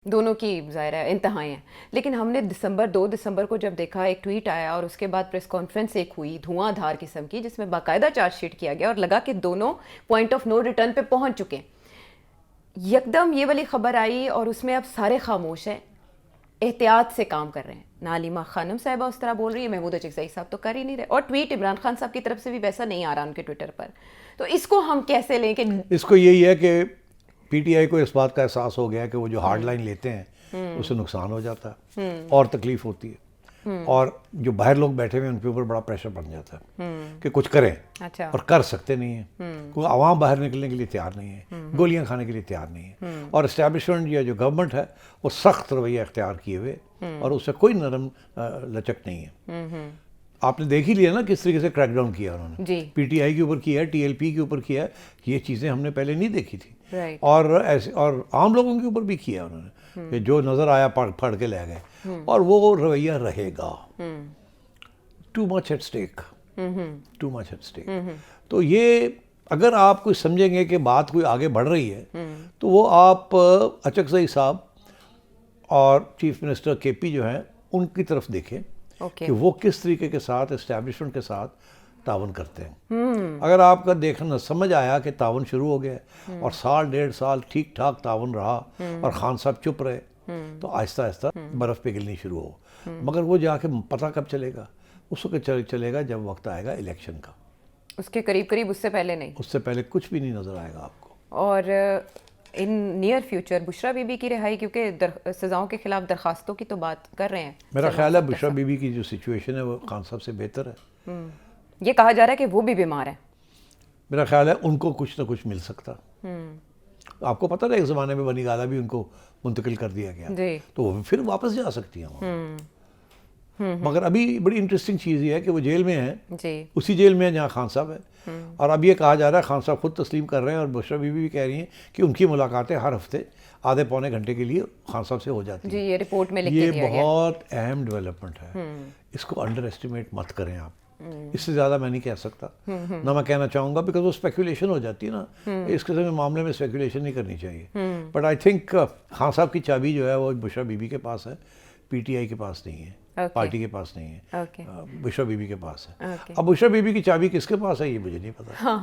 دونوں کی ظاہر ہے انتہائیں ہیں. لیکن ہم نے 2 دسمبر کو جب دیکھا ایک ٹویٹ آیا اور اس کے بعد پریس کانفرنس ایک ہوئی دھواں دھار قسم کی جس میں باقاعدہ چارج شیٹ کیا گیا اور لگا کہ دونوں پوائنٹ آف نو ریٹرن پہ پہنچ چکے ہیں. یکدم یہ والی خبر آئی اور اس میں اب سارے خاموش ہیں, احتیاط سے کام کر رہے ہیں. نعلیمہ خانم صاحبہ اس طرح بول رہی ہے, محمود اچکزئی صاحب تو کر ہی نہیں رہے, اور ٹویٹ عمران خان صاحب کی طرف سے بھی ویسا نہیں آ رہا ان کے ٹویٹر پر. تو اس کو ہم کیسے لیں کہ اس کو یہی ہے کہ پی ٹی آئی کو اس بات کا احساس ہو گیا کہ وہ جو ہارڈ لائن لیتے ہیں اس سے نقصان ہو جاتا ہے اور تکلیف ہوتی ہے, اور جو باہر لوگ بیٹھے ہوئے ہیں ان کے اوپر بڑا پریشر بن جاتا ہے کہ کچھ کریں, اور کر سکتے نہیں ہیں کیونکہ عوام باہر نکلنے کے لیے تیار نہیں ہے, گولیاں کھانے کے لیے تیار نہیں ہے, اور اسٹیبلشمنٹ یا جو گورنمنٹ ہے وہ سخت رویہ اختیار کیے ہوئے اور اس سے کوئی نرم لچک نہیں ہے. آپ نے دیکھ ہی لیا نا کس طریقے سے کریک ڈاؤن کیا انہوں نے, پی ٹی آئی کے اوپر کیا ہے, ٹی ایل پی کے اوپر کیا ہے. یہ چیزیں ہم نے پہلے نہیں دیکھی تھی, اور ایسے اور عام لوگوں کے اوپر بھی کیا انہوں نے کہ جو نظر آیا پھڑ کے لے گئے, اور وہ رویہ رہے گا. Too much at stake, too much at stake. تو یہ اگر آپ کوئی سمجھیں گے کہ بات کوئی آگے بڑھ رہی ہے تو وہ آپ اچکزئی صاحب اور چیف منسٹر کے پی جو ہیں ان کی طرف دیکھیں کہ وہ کس طریقے کے ساتھ اسٹیبلشمنٹ کے ساتھ تعاون کرتے ہیں. اگر آپ کا دیکھنا سمجھ آیا کہ تعاون شروع ہو گیا اور 1.5 سال ٹھیک ٹھاک تعاون رہا اور خان صاحب چپ رہے, تو آہستہ آہستہ برف پگھلنی شروع ہو. مگر وہ جا کے پتہ کب چلے گا؟ اس وقت چلے گا جب وقت آئے گا الیکشن کا. اس کے قریب اس سے پہلے نہیں, اس سے پہلے کچھ بھی نہیں نظر آئے گا آپ کو. اور in near future Bushra Bibi بی کی رہائی, کیونکہ سزاؤں کے خلاف درخواستوں کی تو بات کر رہے ہیں. میرا خیال ہے بشریٰ بی بی کی جو سچویشن ہے وہ خان صاحب سے بہتر ہے. یہ کہا جا رہا ہے کہ وہ بھی بیمار ہیں. میرا خیال ہے ان کو کچھ نہ کچھ مل سکتا. آپ کو پتہ ہے ایک زمانے میں بنی گالہ بھی ان کو منتقل کر دیا گیا, تو وہ پھر واپس جا سکتی ہیں. مگر ابھی بڑی انٹرسٹنگ چیز یہ ہے کہ وہ جیل میں ہیں, اسی جیل میں ہیں جہاں خان صاحب ہے, اور اب یہ کہا جا رہا ہے خان صاحب خود تسلیم کر رہے ہیں اور بشریٰ بی بی بھی کہہ رہی ہیں کہ ان کی ملاقاتیں ہر ہفتے آدھے پونے گھنٹے کے لیے خان صاحب سے ہو جاتی ہیں. یہ رپورٹ میں لکھ کے دیا گیا. یہ بہت اہم ڈیولپمنٹ ہے, اس کو انڈر ایسٹیمیٹ مت کریں آپ. اس سے زیادہ میں نہیں کہہ سکتا, نہ میں کہنا چاہوں گا, بیکاز وہ اسپیکولیشن ہو جاتی ہے نا. اس قسم کے معاملے میں اسپیکولیشن نہیں کرنی چاہیے. بٹ آئی تھنک خان صاحب کی چابی جو ہے وہ بشریٰ بی بی کے پاس ہے, پی ٹی آئی کے پاس نہیں ہے, پارٹی کے پاس نہیں ہے, بشریٰ بی بی کے پاس ہے. اب بشریٰ بی بی کی چابی کس کے پاس ہے یہ مجھے نہیں پتا. ہاں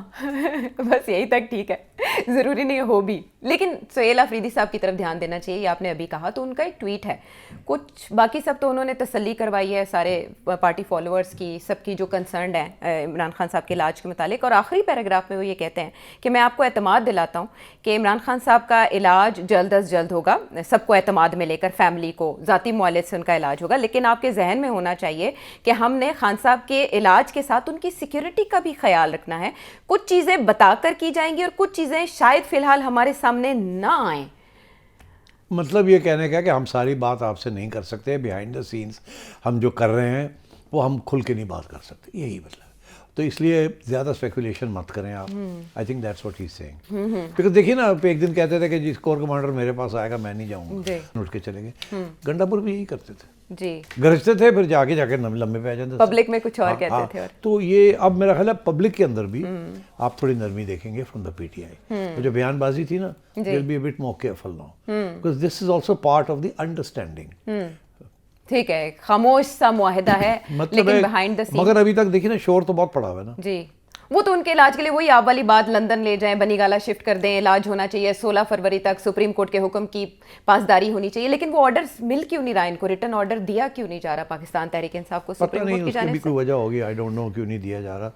بس یہی تک ٹھیک ہے, ضروری نہیں ہو بھی. لیکن سہیل آفریدی صاحب کی طرف دھیان دینا چاہیے, یہ آپ نے ابھی کہا, تو ان کا ایک ٹویٹ ہے, کچھ باقی سب تو انہوں نے تسلی کروائی ہے سارے پارٹی فالوورز کی, سب کی جو کنسرنڈ ہیں عمران خان صاحب کے علاج کے متعلق. اور آخری پیراگراف میں وہ یہ کہتے ہیں کہ میں آپ کو اعتماد دلاتا ہوں کہ عمران خان صاحب کا علاج جلد از جلد ہوگا, سب کو اعتماد میں لے کر, فیملی کو, ذاتی معالج سے ان کا علاج ہوگا. لیکن آپ کے ذہن میں ہونا چاہیے کہ ہم نے خان صاحب کے علاج کے ساتھ ان کی سیکیورٹی کا بھی خیال رکھنا ہے. کچھ چیزیں بتا کر کی جائیں گی اور کچھ چیزیں شاید فی الحال ہمارے سامنے نہ آئیں. مطلب یہ کہنے کا کہ ہم ساری بات آپ سے نہیں کر سکتے, بیہائنڈ دا سینس ہم جو کر رہے ہیں وہ ہم کھل کے نہیں بات کر سکتے, یہی مطلب. تو اس لیے زیادہ اسپیکولیشن مت کریں آپ. I think that's what he is saying. Because دیکھیے نا, ایک دن کہتے تھے کہ جس کور کمانڈر میرے پاس آئے گا میں نہیں جاؤں گا, اٹھ کے چلے گئے. گنڈا پور بھی یہی کرتے تھے, گرجتے تھے, پھر جا کے لمبے پہ آ جاتے, پبلک میں کچھ اور کہتے تھے. تو یہ اب میرا خیال ہے پبلک کے اندر بھی آپ تھوڑی نرمی دیکھیں گے from the P T I. جو بیان بازی تھی نا, دل be a bit more careful now, because this is also part of the understanding. ٹھیک ہے, خاموش سا معاہدہ ہے لیکن بیہائنڈ دا سین. مگر ابھی تک دیکھیں نا شور تو بہت پڑا ہوا ہے نا. جی, وہ تو ان کے علاج کے لیے وہی آپ والی بات, لندن لے جائیں, بنی گالہ شفٹ کر دیں, علاج ہونا چاہیے 16 فروری تک, سپریم کورٹ کے حکم کی پاسداری ہونی چاہیے. لیکن وہ آرڈر مل کیوں نہیں رہا ان کو, ریٹرن آرڈر دیا کیوں نہیں جا رہا پاکستان تحریک انصاف کو سپریم کورٹ کی جانب سے؟ بھی کوئی وجہ ہوگی, آئی ڈونٹ نو کیوں نہیں دیا جا رہا.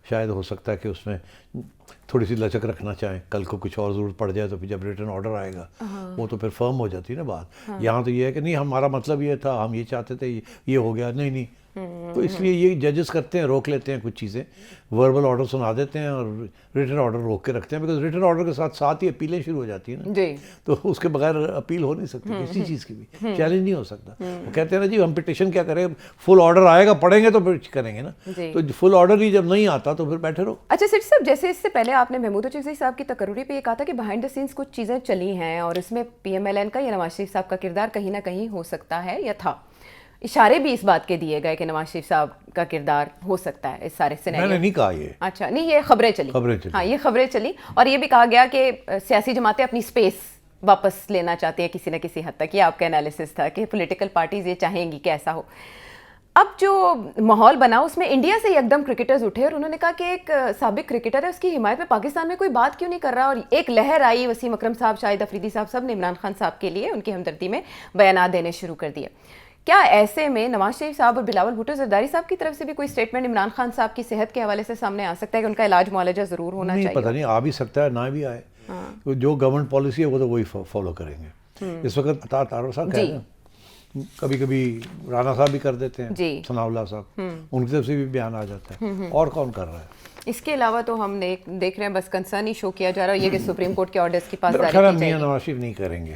شاید ہو سکتا ہے کہ اس میں تھوڑی سی لچک رکھنا چاہیں, کل کو کچھ اور ضرورت پڑ جائے تو پھر جب ریٹرن آرڈر آئے گا وہ تو پھر فرم ہو جاتی ہے نا بات. یہاں تو یہ ہے کہ نہیں ہمارا مطلب یہ تھا, ہم یہ چاہتے تھے, یہ ہو گیا نہیں. تو اس لیے یہ ججز کرتے ہیں, روک لیتے ہیں کچھ چیزیں, وربل آرڈر سنا دیتے ہیں اور ریٹن آرڈر روک کے رکھتے ہیں, بیکاز ریٹن آرڈر کے ساتھ ہی اپیلیں شروع ہو جاتی ہیں نا. تو اس کے بغیر اپیل ہو نہیں سکتی کسی چیز کی بھی, چیلنج نہیں ہو سکتا. وہ کہتے ہیں نا جی ہم پٹیشن کیا کریں, فل آرڈر آئے گا پڑھیں گے تو پھر کریں گے نا. تو فل آرڈر ہی جب نہیں آتا تو پھر بیٹھے رہو. اچھا سر صاحب, جیسے اس سے پہلے آپ نے محمود اچکزئی صاحب کی تقرری پہ یہ کہا تھا کہ بیہائنڈ دا سینس کچھ چیزیں چلی ہیں اور اس میں پی ایم ایل این کا یا نواز شریف صاحب کا کردار کہیں نہ کہیں ہو سکتا ہے یا تھا. اشارے بھی اس بات کے دیے گئے کہ نواز شریف صاحب کا کردار ہو سکتا ہے اس سارے سینیریو. میں نے نہیں کہا یہ. اچھا نہیں, یہ خبریں چلی. ہاں یہ خبریں چلی, اور یہ بھی کہا گیا کہ سیاسی جماعتیں اپنی اسپیس واپس لینا چاہتے ہیں کسی نہ کسی حد تک. یہ آپ کا انالیسس تھا کہ پولیٹیکل پارٹیز یہ چاہیں گی کہ ایسا ہو. اب جو ماحول بنا اس میں انڈیا سے ایک دم کرکٹرز اٹھے اور انہوں نے کہا کہ ایک سابق کرکٹر ہے, اس کی حمایت میں پاکستان میں کوئی بات کیوں نہیں کر رہا, اور ایک لہر آئی. وسیم اکرم صاحب, شاہد افریدی صاحب, سب نے عمران خان صاحب کے لیے ان کی ہمدردی میں بیانات دینے شروع کر دیے. کیا ایسے میں نواز شریف صاحب اور بلاول بھٹو زرداری صاحب کی طرف سے بھی کوئی اسٹیٹمنٹ عمران خان صاحب کی صحت کے حوالے سے سامنے آ سکتا ہے کہ ان کا علاج معالجہ ضرور ہونا چاہیے؟ پتہ نہیں, آ بھی سکتا ہے, نہ بھی آئے. جو گورنمنٹ پالیسی ہے وہ تو وہی فالو کریں گے. اس وقت عطا تارور صاحب کہہ رہے ہیں, کبھی کبھی رانا صاحب بھی کر دیتے ہیں, ثناء اللہ صاحب, ان کی طرف سے بھی بیان آ جاتا ہے. اور کون کر رہا ہے؟ اس کے علاوہ تو ہم دیکھ رہے ہیں بس کنسرن ہی شو کیا جا رہا ہے یہ کہ سپریم کورٹ کے آرڈرز کی پاسداری کی جائے میاں نواز شریف نہیں کریں گے.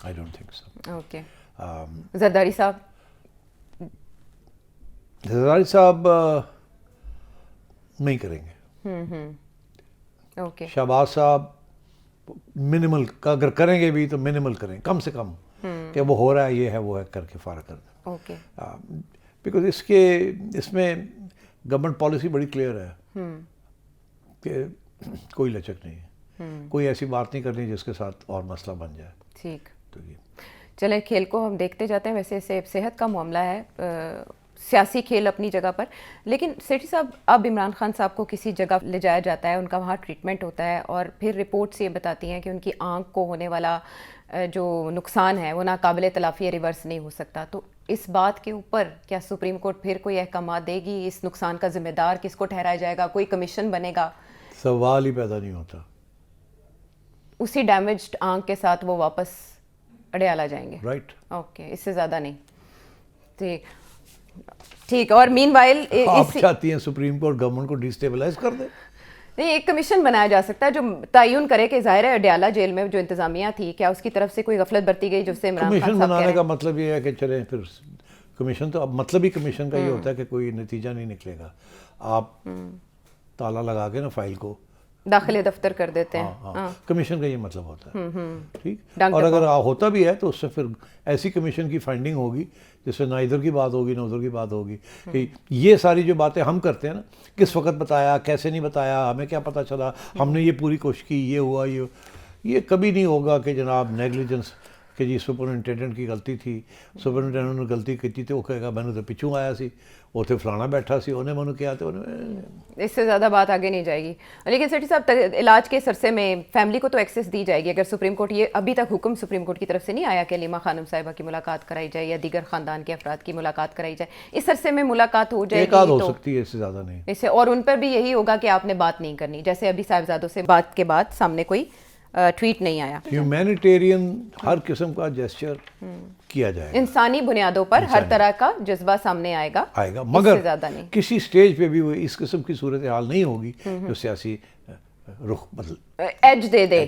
I don't think so. Okay. Zardari صاحب نہیں کریں گے. اوکے. شہباز صاحب منیمل, اگر کریں گے بھی تو منیمل کریں, کم سے کم, کہ وہ ہو رہا ہے, یہ ہے, وہ ہے, کر کے فارغ کر دیں. اوکے. بیکاز اس میں گورنمنٹ پالیسی بڑی کلیئر ہے کہ کوئی لچک نہیں ہے, کوئی ایسی بات نہیں کرنی جس کے ساتھ اور مسئلہ بن جائے. ٹھیک. تو یہ چلیں کھیل کو ہم دیکھتے جاتے ہیں. ویسے صحت کا معاملہ ہے, سیاسی کھیل اپنی جگہ پر, لیکن سیٹھی صاحب اب عمران خان صاحب کو کسی جگہ لے جایا جاتا ہے, ان کا وہاں ٹریٹمنٹ ہوتا ہے, اور پھر رپورٹس یہ بتاتی ہیں کہ ان کی آنکھ کو ہونے والا جو نقصان ہے وہ ناقابل تلافی ہے, ریورس نہیں ہو سکتا. تو اس بات کے اوپر کیا سپریم کورٹ پھر کوئی احکامات دے گی؟ اس نقصان کا ذمہ دار کس کو ٹھہرایا جائے گا؟ کوئی کمیشن بنے گا؟ سوال ہی پیدا نہیں ہوتا. اسی ڈیمیجڈ آنکھ کے ساتھ وہ واپس اڈیالہ جائیں گے؟ رائٹ. اوکے, اس سے زیادہ نہیں. ٹھیک. اور مین وائل آپ چاہتی ہیں سپریم کورٹ گورنمنٹ کو ڈیسٹیبلائز کر دے؟ نہیں, ایک کمیشن بنایا جا سکتا ہے جو تعین کرے کہ ظاہر ہے اڈیالہ جیل میں جو انتظامیہ تھی, کیا اس کی طرف سے کوئی غفلت برتی گئی جس سے عمران خان کمیشن صاحب بنانے کا مطلب یہ ہے کہ چلیں پھر کمیشن, تو اب مطلب ہی کمیشن کا یہ ہوتا ہے کہ کوئی نتیجہ نہیں نکلے گا, آپ تالا لگا کے نا فائل کو داخلے دفتر کر دیتے ہیں. ہاں, کمیشن کا یہ مطلب ہوتا ہے. ٹھیک. اور اگر ہوتا بھی ہے تو اس سے پھر ایسی کمیشن کی فائنڈنگ ہوگی جس سے نہ ادھر کی بات ہوگی نہ ادھر کی بات ہوگی کہ یہ ساری جو باتیں ہم کرتے ہیں نا, کس وقت بتایا, کیسے نہیں بتایا, ہمیں کیا پتہ چلا, ہم نے یہ پوری کوشش کی, یہ ہوا, یہ کبھی نہیں ہوگا کہ جناب نیگلیجنس کہ جی سپرنٹینڈنٹ کی غلطی تھی, سپرنٹینڈنٹ نے غلطی کی تھی تو وہ کہے گا میں نے تو پچھوں آیا سی, وہ تو فلانا بیٹھا سی, انہیں منو کیا تو اس سے زیادہ بات آگے نہیں جائے گی. لیکن سیٹھی صاحب علاج کے عرصے میں فیملی کو تو ایکسیس دی جائے گی اگر سپریم کورٹ, یہ ابھی تک حکم سپریم کورٹ کی طرف سے نہیں آیا کہ علیمہ خانم صاحبہ کی ملاقات کرائی جائے یا دیگر خاندان کے افراد کی ملاقات کرائی جائے, اس عرصے میں ملاقات ہو جائے گی, ایک آدھ ہو سکتی ہے, اس سے زیادہ نہیں. اس سے اور ان پر بھی یہی ہوگا کہ آپ نے بات نہیں کرنی, جیسے ابھی صاحبزادوں سے بات کے بعد سامنے کوئی ٹویٹ نہیں آیا. ہیومینیٹیرین ہر قسم کا جیسچر کیا جائے گا, انسانی بنیادوں پر ہر طرح کا جذبہ سامنے آئے گا, مگر زیادہ نہیں. کسی سٹیج پہ بھی وہ اس قسم کی صورتحال نہیں ہوگی جو سیاسی رخ بدل ایج دے دے.